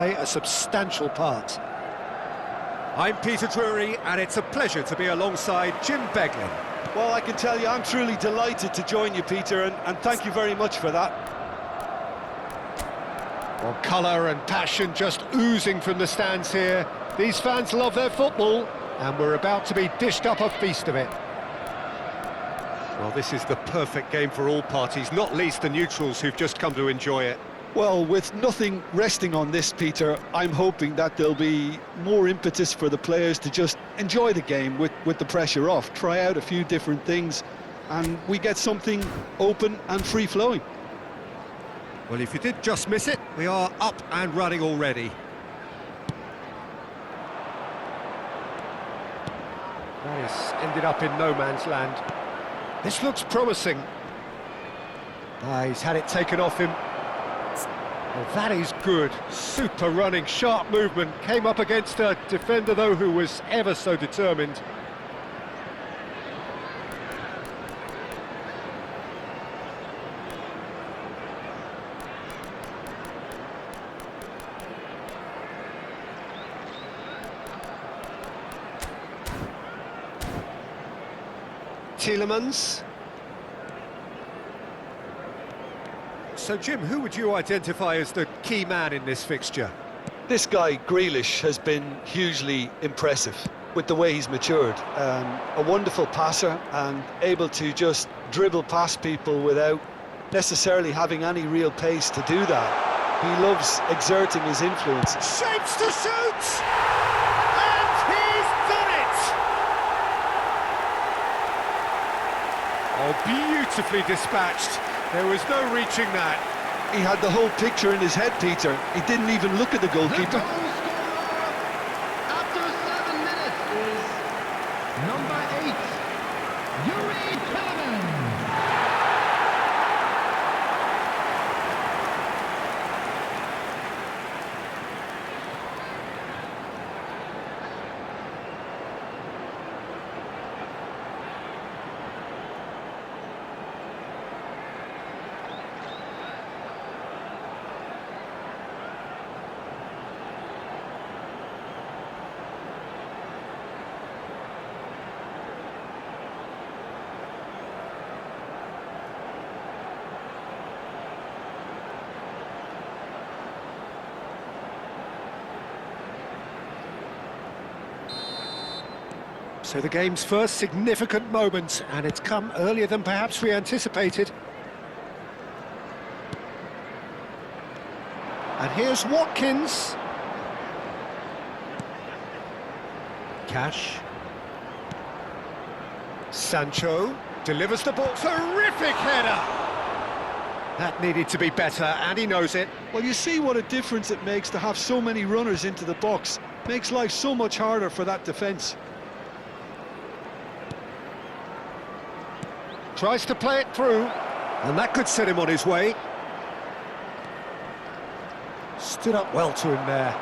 A substantial part. I'm Peter Drury, and it's a pleasure to be alongside Jim Beglin. Well, I can tell you, I'm truly delighted to join you, Peter, and thank you very much for that. Well, colour and passion just oozing from the stands here. These fans love their football, and we're about to be dished up a feast of it. Well, this is the perfect game for all parties, not least the neutrals who've just come to enjoy it. Well, with nothing resting on this, Peter, I'm hoping that there'll be more impetus for the players to just enjoy the game with the pressure off, try out a few different things, and we get something open and free-flowing. Well, if you did just miss it, we are up and running already. That has ended up in no man's land. This looks promising. He's had it taken off him. Well, that is good. Super running, sharp movement. Came up against a defender, though, who was ever so determined. Tielemans. So, Jim, who would you identify as the key man in this fixture? This guy, Grealish, has been hugely impressive with the way he's matured. A wonderful passer and able to just dribble past people without necessarily having any real pace to do that. He loves exerting his influence. Shapes to shoot! And he's done it! Oh, beautifully dispatched. There was no reaching that. He had the whole picture in his head, Peter. He didn't even look at the goalkeeper. After 7 minutes is number 8, Yuri Tielemans. So the game's first significant moment, and it's come earlier than perhaps we anticipated. And here's Watkins. Cash. Sancho delivers the ball. Terrific header! That needed to be better, and he knows it. Well, you see what a difference it makes to have so many runners into the box. Makes life so much harder for that defence. Tries to play it through, and that could set him on his way. Stood up well to him there.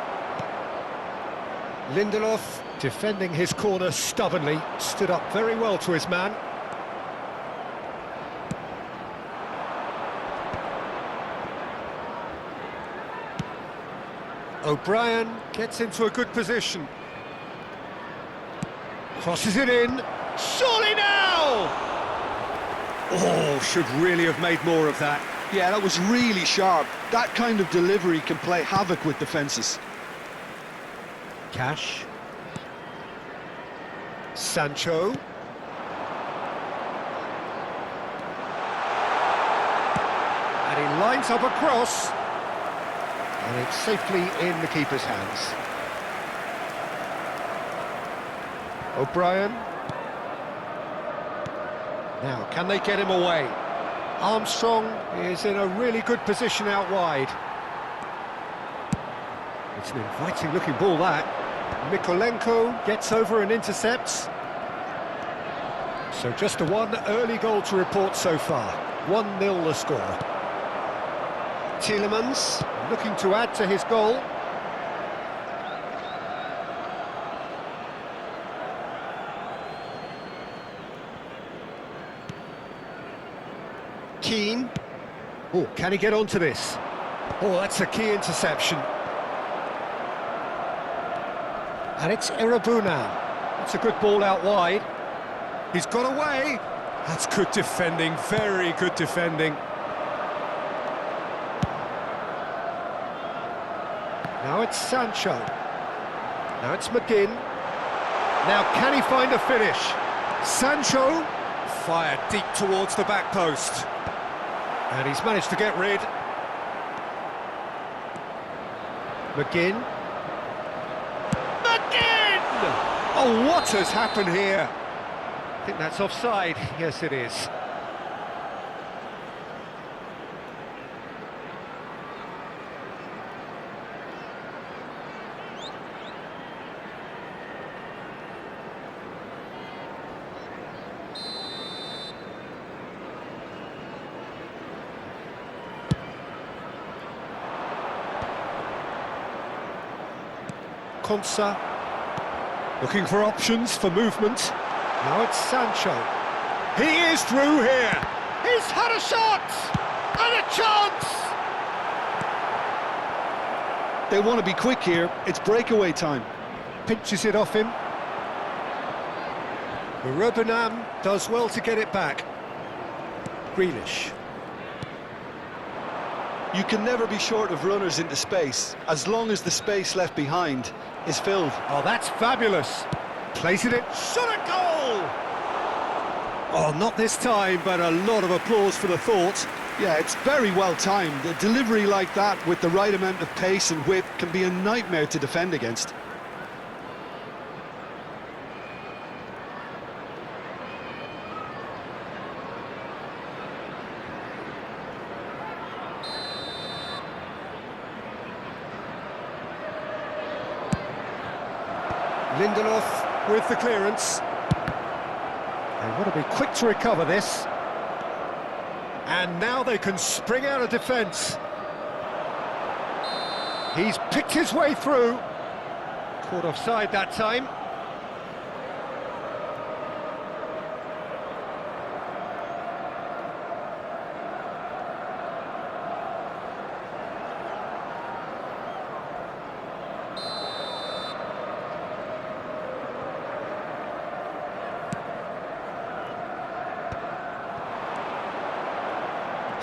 Lindelof defending his corner stubbornly, stood up very well to his man. O'Brien gets into a good position. Crosses it in. Surely now! Oh, should really have made more of that. Yeah, that was really sharp. That kind of delivery can play havoc with defences. Cash. Sancho. And he lines up a cross. And it's safely in the keeper's hands. O'Brien. Now, can they get him away? Armstrong is in a really good position out wide. It's an inviting-looking ball, that. Mikolenko gets over and intercepts. So just a one early goal to report so far. 1-0 the score. Tielemans looking to add to his goal. Keane. Oh, can he get onto this? Oh, that's a key interception. And it's Irabuna. It's a good ball out wide. He's got away. That's good defending, very good defending. Now it's Sancho. Now it's McGinn. Now can he find a finish? Sancho fired deep towards the back post. And he's managed to get rid. McGinn. McGinn! Oh, what has happened here? I think that's offside. Yes, it is. Konsa, Looking for options for movement. now it's Sancho. He is through here. He's had a shot! And a chance! They want to be quick here. It's breakaway time. Pinches it off him. Rubinam does well to get it back. Grealish. You can never be short of runners into space, as long as the space left behind is filled. Oh, that's fabulous. Plays it in. Shot a goal! Oh, not this time, but a lot of applause for the thought. Yeah, it's very well timed. A delivery like that with the right amount of pace and whip can be a nightmare to defend against. Lindelof with the clearance. They want to be quick to recover this. And now they can spring out of defence. He's picked his way through. Caught offside that time.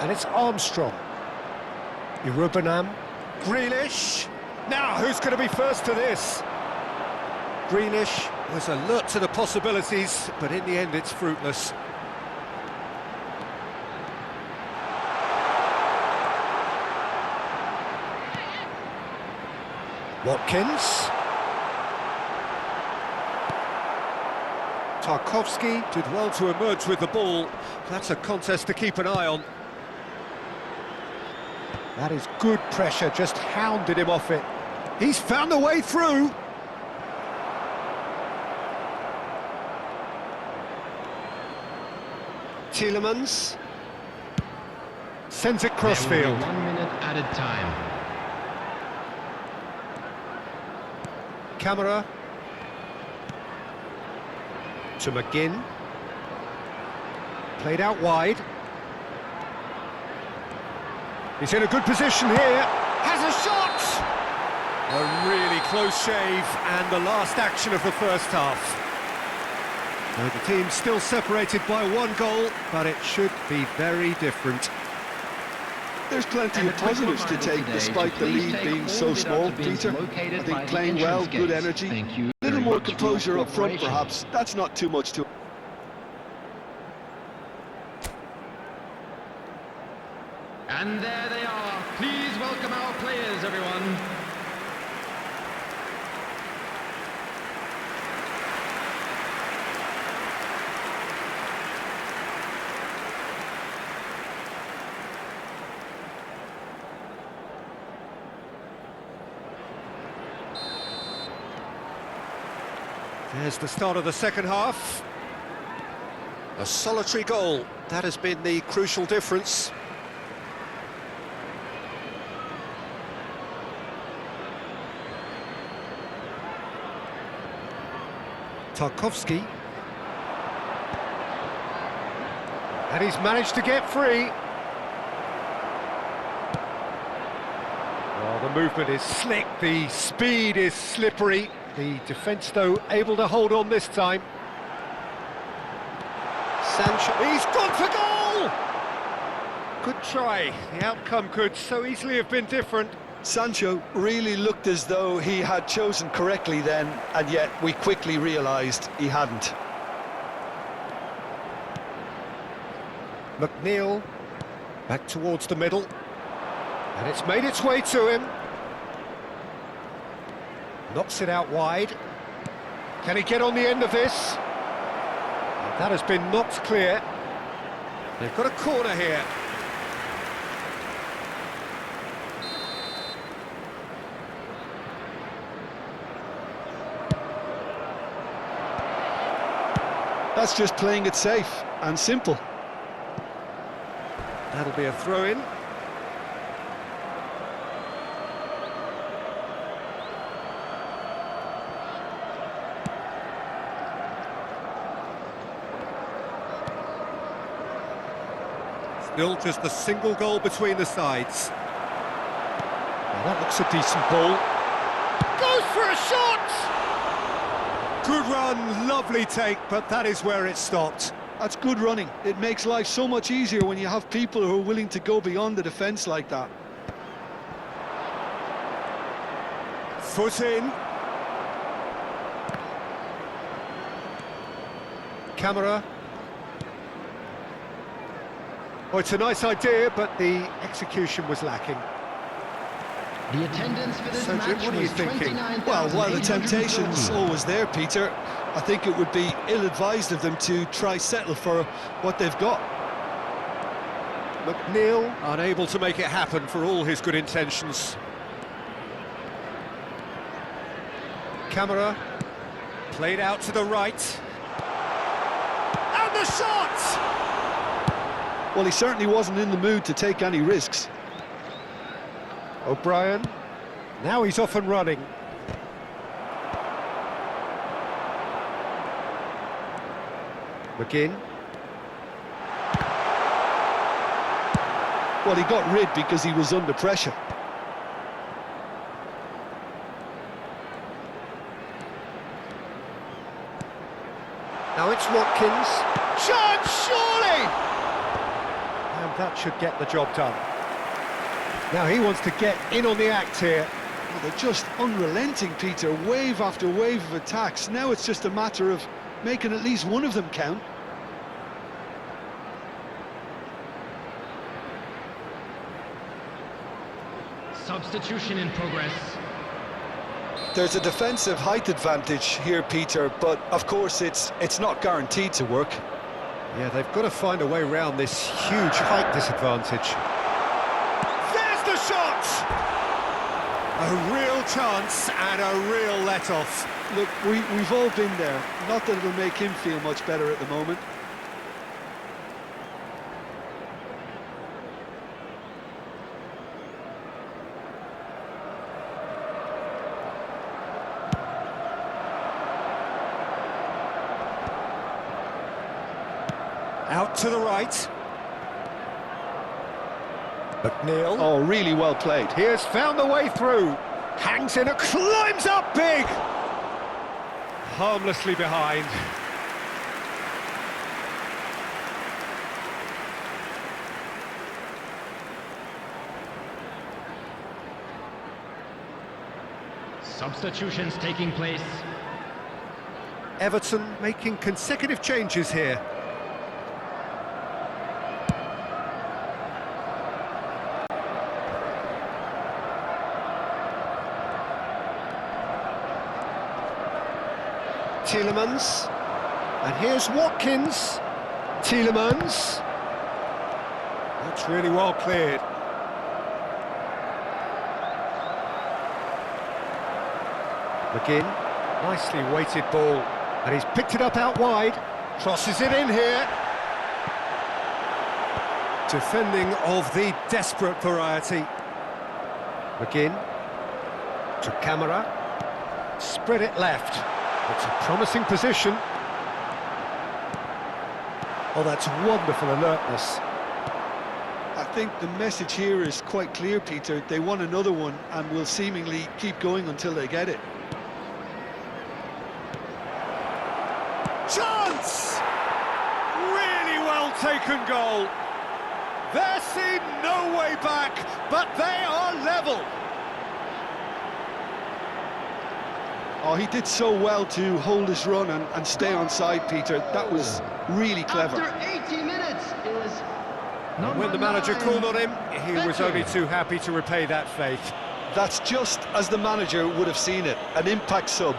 And it's Armstrong. Irubinam. Grealish. Now, who's going to be first to this? Grealish. Was alert to the possibilities, but in the end it's fruitless. Watkins. Tarkowski did well to emerge with the ball. That's a contest to keep an eye on. That is good pressure, just hounded him off it. He's found a way through. Tielemans. Sends it crossfield. There will be 1 minute added time. Camera. To McGinn. Played out wide. He's in a good position here. Has a shot! A really close shave, and the last action of the first half. So the team's still separated by 1 goal, but it should be very different. There's plenty of positives to take despite the lead being so small, Peter. I think playing well, good energy, a little more composure up front perhaps. That's not too much to... And there they are. Please welcome our players, everyone. There's the start of the second half. A solitary goal. That has been the crucial difference. Tarkowski. And he's managed to get free. Oh, the movement is slick, the speed is slippery. The defence, though, able to hold on this time. Sancho, he's gone for goal! Good try. The outcome could so easily have been different. Sancho really looked as though he had chosen correctly then, and yet we quickly realised he hadn't. McNeil, back towards the middle. And it's made its way to him. Knocks it out wide. Can he get on the end of this? And that has been knocked clear. They've got a corner here. That's just playing it safe and simple. That'll be a throw-in. Still just a single goal between the sides. Well, that looks a decent ball. Goes for a shot! Good run, lovely take, but that is where it stopped. That's good running. It makes life so much easier when you have people who are willing to go beyond the defence like that. Foot in. Camera. Oh, it's a nice idea, but the execution was lacking. The attendance for this So, Jim, match what are you was thinking? 29,813. Well, while the temptation's always there, Peter, I think it would be ill-advised of them to try settle for what they've got. McNeil. Unable to make it happen for all his good intentions. Camera. Played out to the right. And the shot! Well, he certainly wasn't in the mood to take any risks. O'Brien. Now he's off and running. McGinn. Well, he got rid because he was under pressure. Now it's Watkins. Chance, surely! And that should get the job done. Now he wants to get in on the act here. Well, they're just unrelenting, Peter. Wave after wave of attacks. Now it's just a matter of making at least one of them count. Substitution in progress. There's a defensive height advantage here, Peter, but of course it's not guaranteed to work. Yeah, they've got to find a way around this huge height disadvantage. There's the shot! A real chance and a real let-off. Look, we've all been there. Not that it'll make him feel much better at the moment. Out to the right. McNeil. Oh, really well played. He has found the way through. Hangs in and climbs up big. Harmlessly behind. Substitutions taking place. Everton making consecutive changes here. Tielemans. And here's Watkins. Tielemans. That's really well cleared. McGinn. Nicely weighted ball. And he's picked it up out wide. Crosses it in here. Defending of the desperate variety. McGinn. To Camera. Spread it left. It's a promising position. Oh, that's wonderful alertness. I think the message here is quite clear, Peter. They want another one and will seemingly keep going until they get it. Chance! Really well taken goal. There seemed no way back, but they are level. Oh, he did so well to hold his run and stay on side, Peter. That was really clever. After 80 minutes is When the manager called on him, he was only too happy to repay that faith. That's just as the manager would have seen it, an impact sub.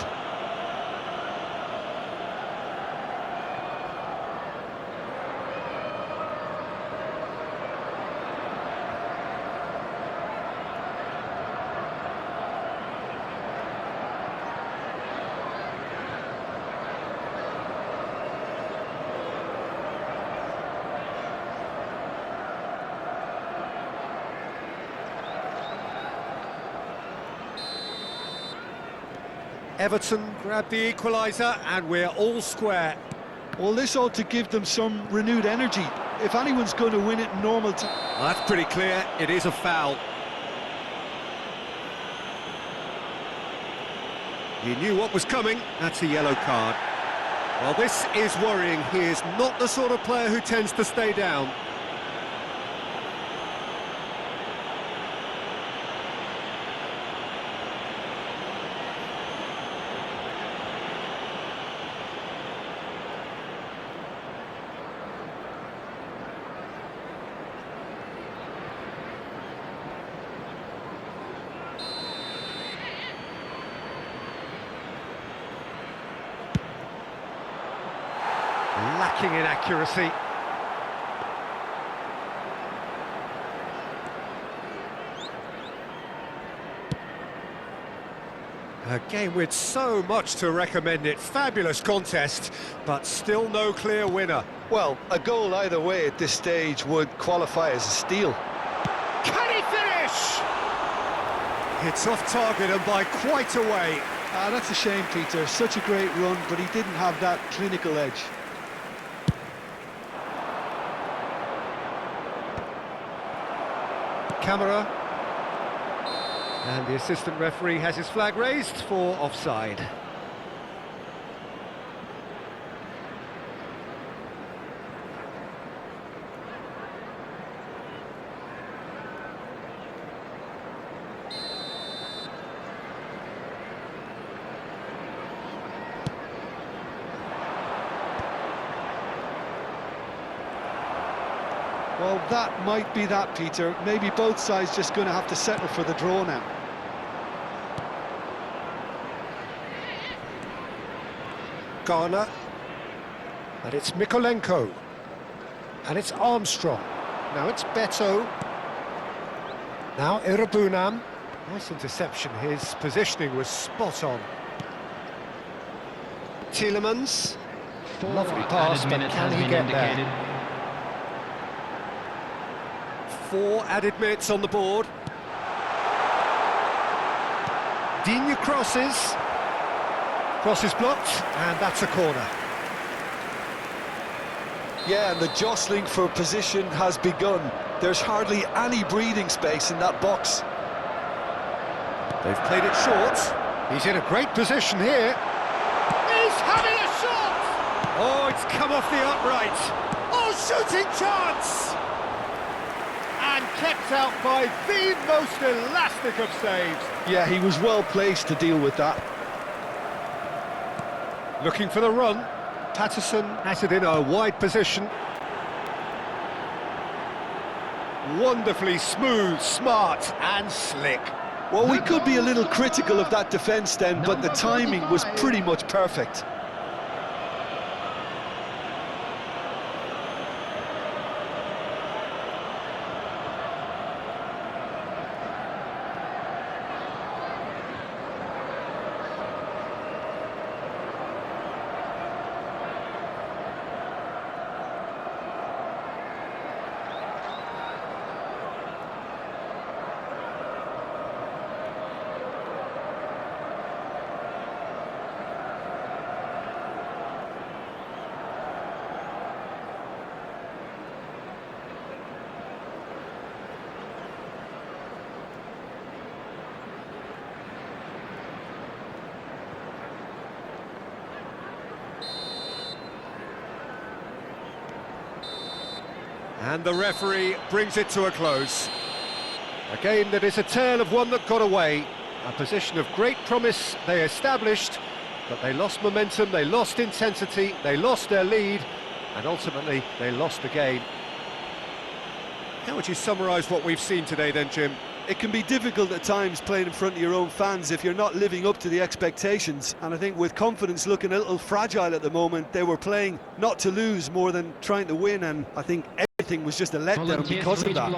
Everton grabbed the equaliser and we're all square. Well, this ought to give them some renewed energy. If anyone's going to win it in normal time... That's pretty clear, it is a foul. He knew what was coming, that's a yellow card. Well, this is worrying. He is not the sort of player who tends to stay down. Lacking in accuracy. A game with so much to recommend it. Fabulous contest, but still no clear winner. Well, a goal either way at this stage would qualify as a steal. Can he finish? It's off target and by quite a way. That's a shame, Peter. Such a great run, but he didn't have that clinical edge. Camera. And the assistant referee has his flag raised for offside. Well, that might be that, Peter. Maybe both sides just going to have to settle for the draw now. Garner, and it's Mikolenko, and it's Armstrong. Now it's Beto. Now Irabunam. Nice interception. His positioning was spot on. Tielemans. Lovely pass, but can he get there? 4 added minutes on the board. Digne crosses. Cross is blocked, and that's a corner. Yeah, and the jostling for position has begun. There's hardly any breathing space in that box. They've played it short. He's in a great position here. He's having a shot! Oh, it's come off the upright. Oh, shooting chance! And kept out by the most elastic of saves. Yeah, he was well placed to deal with that. Looking for the run. Patterson has it in a wide position. Wonderfully smooth, smart and slick. Well, we could be a little critical of that defence then, but the timing was pretty much perfect. And the referee brings it to a close. A game that is a tale of one that got away. A position of great promise they established, but they lost momentum, they lost intensity, they lost their lead, and ultimately they lost the game. How would you summarise what we've seen today then, Jim? It can be difficult at times playing in front of your own fans if you're not living up to the expectations, and I think with confidence looking a little fragile at the moment, they were playing not to lose more than trying to win, and I think everything was just a letdown because of that.